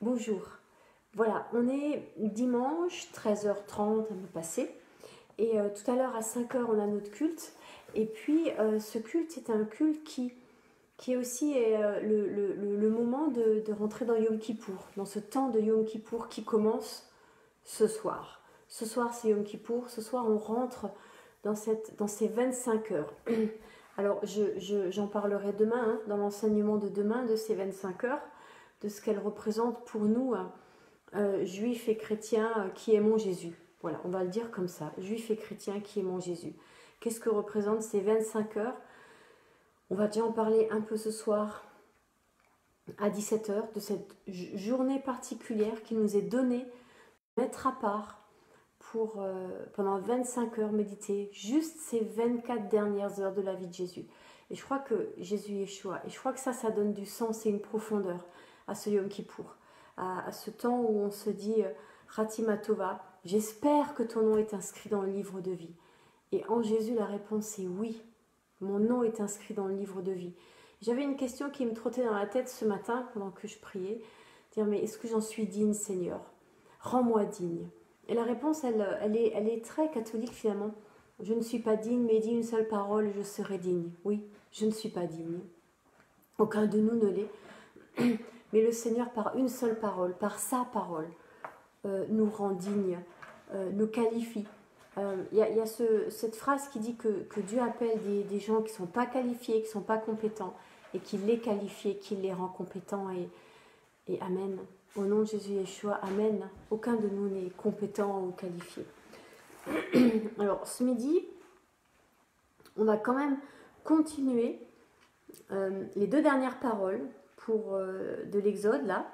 Bonjour. Voilà, on est dimanche, 13h30, un peu passé. Et tout à l'heure, à 5h, on a notre culte. Et puis, ce culte est un culte qui est aussi le moment de rentrer dans Yom Kippour, dans ce temps de Yom Kippour qui commence ce soir. Ce soir, c'est Yom Kippour. Ce soir, on rentre dans ces 25 heures. Alors, j'en parlerai demain, hein, dans l'enseignement de demain, de ces 25 heures, de ce qu'elles représentent pour nous, juifs et chrétiens qui aimons Jésus. Voilà, on va le dire comme ça, juifs et chrétiens qui aimons Jésus. Qu'est-ce que représentent ces 25 heures? On va déjà en parler un peu ce soir à 17 heures, de cette journée particulière qui nous est donnée, mettre à part pour pendant 25 heures méditer juste ces 24 dernières heures de la vie de Jésus. Et je crois que Jésus Yeshua, et je crois que ça donne du sens et une profondeur à ce Yom Kippour, à ce temps où on se dit Ratima Tova, j'espère que ton nom est inscrit dans le livre de vie. Et en Jésus, la réponse est oui, mon nom est inscrit dans le livre de vie. J'avais une question qui me trottait dans la tête ce matin pendant que je priais, dire mais est-ce que j'en suis digne, Seigneur? Rends-moi digne. Et la réponse, elle est très catholique finalement. Je ne suis pas digne, mais dis une seule parole et je serai digne. Oui, je ne suis pas digne. Aucun de nous ne l'est. Mais le Seigneur, par une seule parole, par sa parole, nous rend dignes, nous qualifie. Il y a cette phrase qui dit que Dieu appelle des gens qui ne sont pas qualifiés, qui ne sont pas compétents, et qu'il les qualifie, qu'il les rend compétents. Et Amen. Au nom de Jésus Yeshua, Amen. Aucun de nous n'est compétent ou qualifié. Alors, ce midi, on va quand même continuer les deux dernières paroles de l'Exode, là.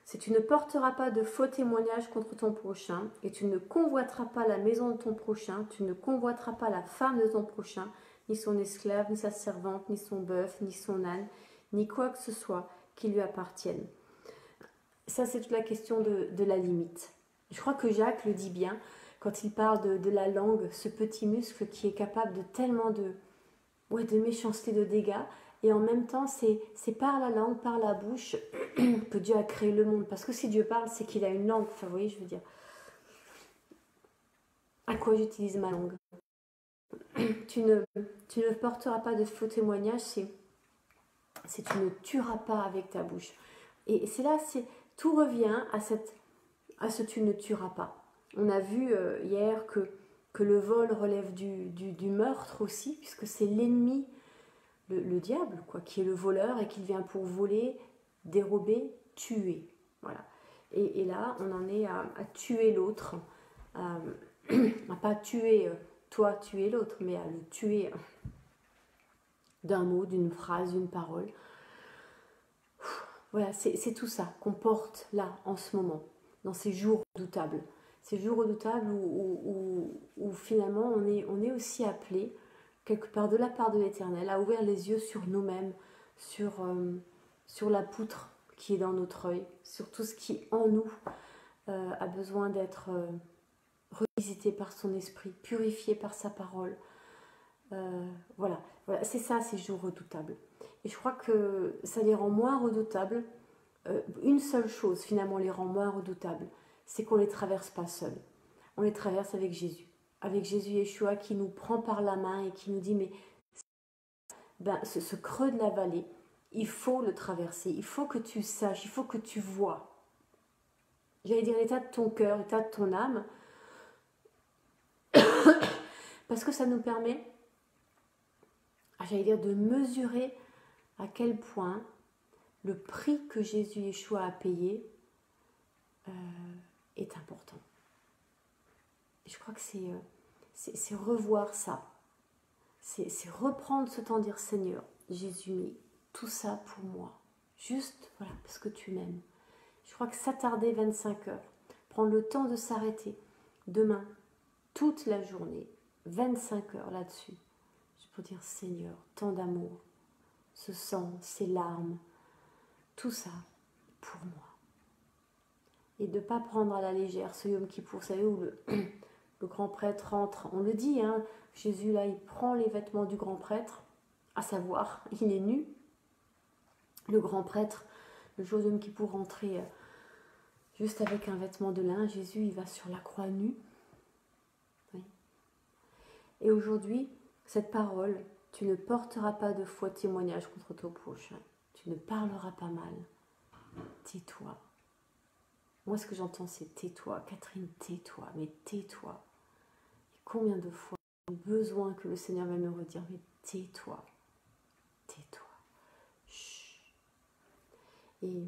C'est « Tu ne porteras pas de faux témoignages contre ton prochain, et tu ne convoiteras pas la maison de ton prochain, tu ne convoiteras pas la femme de ton prochain, ni son esclave, ni sa servante, ni son bœuf, ni son âne, ni quoi que ce soit qui lui appartienne. » Ça, c'est toute la question de la limite. Je crois que Jacques le dit bien quand il parle de la langue, ce petit muscle qui est capable de tellement de méchanceté, de dégâts. Et en même temps, c'est par la langue, par la bouche que Dieu a créé le monde. Parce que si Dieu parle, c'est qu'il a une langue. Enfin, vous voyez, je veux dire. À quoi j'utilise ma langue? Tu ne porteras pas de faux témoignages, c'est tu ne tueras pas avec ta bouche. Et c'est là, tout revient à ce tu ne tueras pas. On a vu hier que le vol relève du meurtre aussi, puisque c'est l'ennemi, le diable, quoi, qui est le voleur et qui vient pour voler, dérober, tuer. Voilà. Et là, on en est à tuer l'autre, à pas tuer toi, tuer l'autre, mais à le tuer d'un mot, d'une phrase, d'une parole. Voilà, c'est tout ça qu'on porte là, en ce moment, dans ces jours redoutables. Ces jours redoutables où finalement on est aussi appelé, quelque part de la part de l'Éternel, à ouvrir les yeux sur nous-mêmes, sur la poutre qui est dans notre œil, sur tout ce qui en nous a besoin d'être revisité par son esprit, purifié par sa parole. Voilà, c'est ça ces jours redoutables. Et je crois que ça les rend moins redoutables. Une seule chose finalement les rend moins redoutables, c'est qu'on ne les traverse pas seuls. On les traverse avec Jésus. Avec Jésus Yeshua qui nous prend par la main et qui nous dit mais ce creux de la vallée, il faut le traverser. Il faut que tu saches, il faut que tu vois. J'allais dire l'état de ton cœur, l'état de ton âme. Parce que ça nous permet, j'allais dire, de mesurer à quel point le prix que Jésus Yeshua a payé est important. Et je crois que c'est revoir ça. C'est reprendre ce temps, dire Seigneur, Jésus, mais tout ça pour moi. Juste, voilà, parce que tu m'aimes. Je crois que s'attarder 25 heures, prendre le temps de s'arrêter, demain, toute la journée, 25 heures là-dessus, pour dire Seigneur, tant d'amour, ce sang, ces larmes, tout ça pour moi. Et de ne pas prendre à la légère ce Yom Kippour, vous savez, où le grand prêtre rentre, on le dit, hein, Jésus là, il prend les vêtements du grand prêtre, à savoir, il est nu. Le grand prêtre, le jour de Yom Kippour, rentrait juste avec un vêtement de lin. Jésus, il va sur la croix nu. Oui. Et aujourd'hui, cette parole, tu ne porteras pas de faux témoignage contre ton prochain. Tu ne parleras pas mal. Tais-toi. Moi, ce que j'entends, c'est tais-toi. Catherine, tais-toi. Mais tais-toi. Et combien de fois j'ai besoin que le Seigneur va me redire, mais tais-toi. Tais-toi. Chut. Et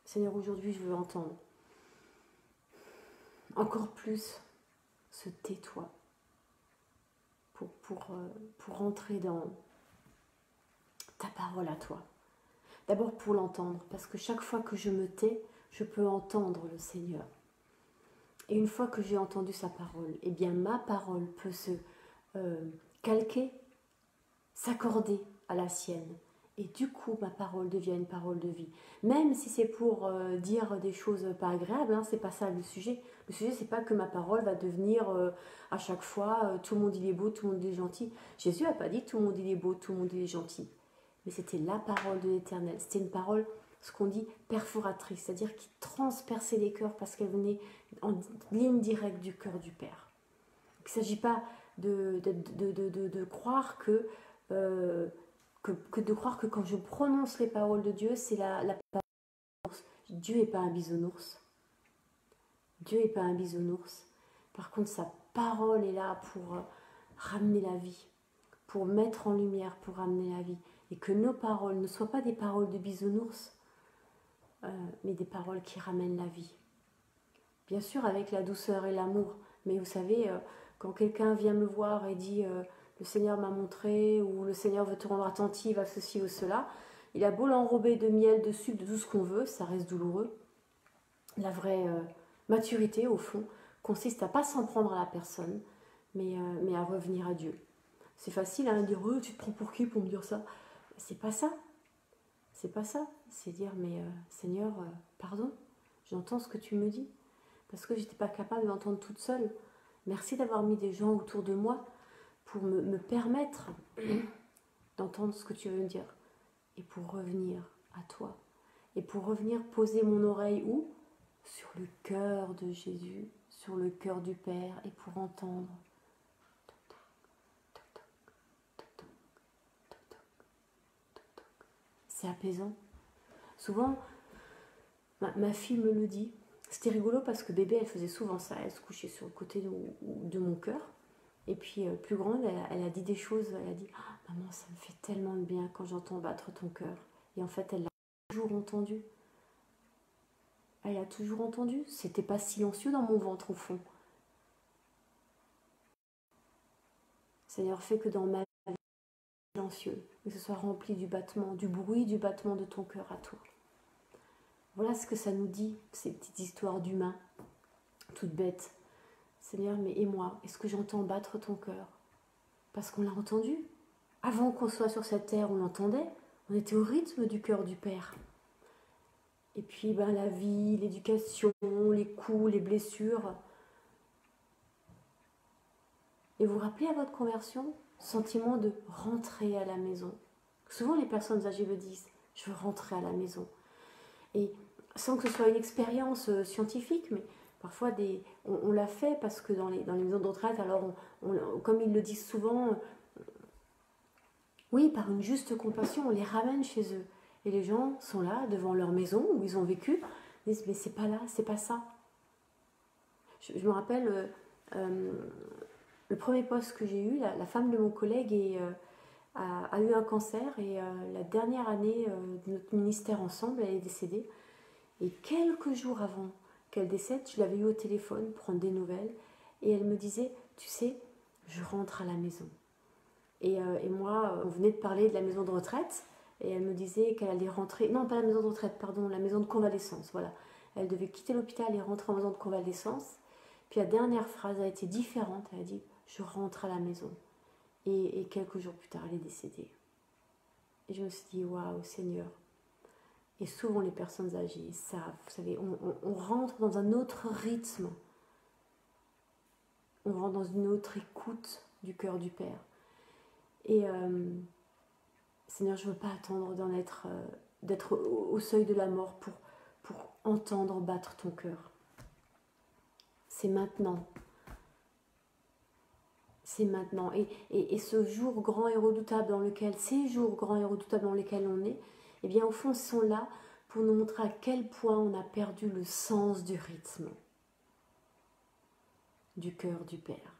Seigneur, aujourd'hui, je veux entendre encore plus ce tais-toi pour rentrer dans ta parole à toi. D'abord pour l'entendre, parce que chaque fois que je me tais, je peux entendre le Seigneur. Et une fois que j'ai entendu sa parole, eh bien ma parole peut se calquer, s'accorder à la sienne. Et du coup, ma parole devient une parole de vie. Même si c'est pour dire des choses pas agréables, hein, c'est pas ça le sujet. Le sujet, c'est pas que ma parole va devenir à chaque fois tout le monde il est beau, tout le monde il est gentil. Jésus n'a pas dit tout le monde il est beau, tout le monde il est gentil. Mais c'était la parole de l'Éternel. C'était une parole, ce qu'on dit, perforatrice, c'est-à-dire qui transperçait les cœurs parce qu'elle venait en ligne directe du cœur du Père. Il ne s'agit pas de croire que de croire que quand je prononce les paroles de Dieu, c'est la parole. Dieu n'est pas un bisounours. Dieu n'est pas un bisounours. Par contre, sa parole est là pour ramener la vie, pour mettre en lumière, pour ramener la vie. Et que nos paroles ne soient pas des paroles de bisounours, mais des paroles qui ramènent la vie. Bien sûr, avec la douceur et l'amour. Mais vous savez, quand quelqu'un vient me voir et dit le Seigneur m'a montré, ou le Seigneur veut te rendre attentive à ceci ou cela, il a beau l'enrober de miel, de sucre, de tout ce qu'on veut, ça reste douloureux. La vraie maturité, au fond, consiste à ne pas s'en prendre à la personne, mais à revenir à Dieu. C'est facile de dire tu te prends pour qui pour me dire ça? C'est pas ça. C'est pas ça. C'est dire mais Seigneur, pardon, j'entends ce que tu me dis, parce que j'étais pas capable de l'entendre toute seule. Merci d'avoir mis des gens autour de moi pour me permettre d'entendre ce que tu veux me dire, et pour revenir à toi, et pour revenir poser mon oreille où? Sur le cœur de Jésus, sur le cœur du Père, et pour entendre. C'est apaisant. Souvent, ma fille me le dit. C'était rigolo parce que bébé, elle faisait souvent ça. Elle se couchait sur le côté de mon cœur. Et puis, plus grande, elle a dit des choses. Elle a dit « Maman, ça me fait tellement de bien quand j'entends battre ton cœur. » Et en fait, elle l'a toujours entendu. Elle a toujours entendu. C'était pas silencieux dans mon ventre, au fond. Seigneur, fait que dans ma vie, silencieux, que ce soit rempli du battement, du bruit du battement de ton cœur à toi. Voilà ce que ça nous dit, ces petites histoires d'humains, toutes bêtes. Seigneur, mais et moi, est-ce que j'entends battre ton cœur? Parce qu'on l'a entendu. Avant qu'on soit sur cette terre, on l'entendait. On était au rythme du cœur du Père. Et puis la vie, l'éducation, les coups, les blessures. Et vous vous rappelez à votre conversion, sentiment de rentrer à la maison. Souvent les personnes âgées le disent, je veux rentrer à la maison. Et sans que ce soit une expérience scientifique, mais parfois on l'a fait parce que dans les maisons de retraite, alors comme ils le disent souvent, oui, par une juste compassion, on les ramène chez eux. Et les gens sont là, devant leur maison où ils ont vécu, ils disent, mais c'est pas là, c'est pas ça. Je me rappelle, le premier poste que j'ai eu, la femme de mon collègue a eu un cancer, et la dernière année de notre ministère ensemble, elle est décédée. Et quelques jours avant qu'elle décède, je l'avais eu au téléphone pour prendre des nouvelles, et elle me disait, tu sais, je rentre à la maison. Et moi, on venait de parler de la maison de retraite, et elle me disait qu'elle allait rentrer, non pas la maison de retraite, pardon, la maison de convalescence, voilà. Elle devait quitter l'hôpital et rentrer en maison de convalescence. Puis la dernière phrase a été différente, elle a dit, je rentre à la maison. Et quelques jours plus tard, elle est décédée. Et je me suis dit, waouh, Seigneur. Et souvent les personnes âgées savent, vous savez, on rentre dans un autre rythme. On rentre dans une autre écoute du cœur du Père. Et Seigneur, je ne veux pas attendre d'être au seuil de la mort pour entendre battre ton cœur. C'est maintenant. C'est maintenant. Et ce jour grand et redoutable dans lequel, ces jours grands et redoutables dans lesquels on est, eh bien au fond, ils sont là pour nous montrer à quel point on a perdu le sens du rythme du cœur du Père.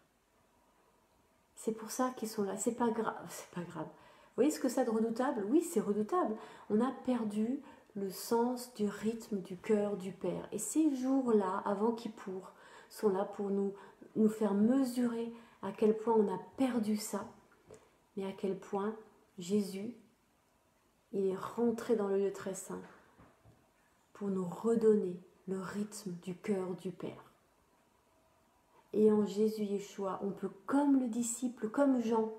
C'est pour ça qu'ils sont là. C'est pas grave, c'est pas grave. Vous voyez ce que c'est de redoutable? Oui, c'est redoutable. On a perdu le sens du rythme du cœur du Père. Et ces jours-là, avant Kippour, sont là pour nous faire mesurer à quel point on a perdu ça, mais à quel point Jésus, il est rentré dans le lieu très saint pour nous redonner le rythme du cœur du Père. Et en Jésus Yeshua, on peut, comme le disciple, comme Jean,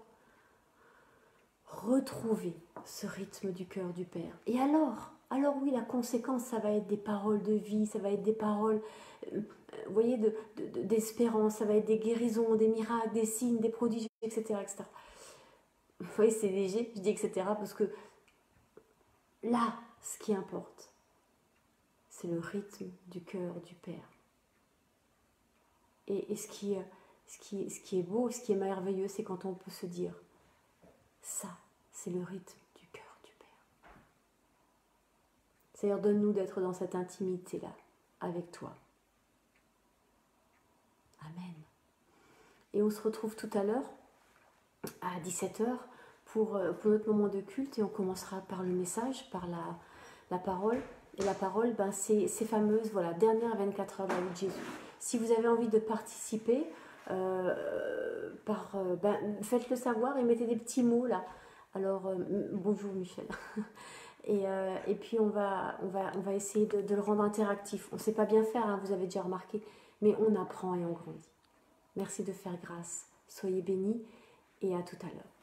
retrouver ce rythme du cœur du Père. Et alors oui, la conséquence, ça va être des paroles de vie, ça va être des paroles, vous voyez, d'espérance, ça va être des guérisons, des miracles, des signes, des prodiges, etc. etc. Vous voyez, c'est léger, je dis etc. parce que là, ce qui importe, c'est le rythme du cœur du Père. Et ce qui est beau, ce qui est merveilleux, c'est quand on peut se dire, ça, c'est le rythme du cœur du Père. C'est-à-dire, donne-nous d'être dans cette intimité-là, avec toi. Amen. Et on se retrouve tout à l'heure, à 17h, pour notre moment de culte, et on commencera par le message, par la parole. Et la parole, c'est ces fameuses, voilà, dernières 24 heures de la vie de Jésus. Si vous avez envie de participer, faites-le savoir et mettez des petits mots là. Alors, bonjour Michel. Et puis on va essayer de le rendre interactif. On ne sait pas bien faire, hein, vous avez déjà remarqué, mais on apprend et on grandit. Merci de faire grâce. Soyez bénis et à tout à l'heure.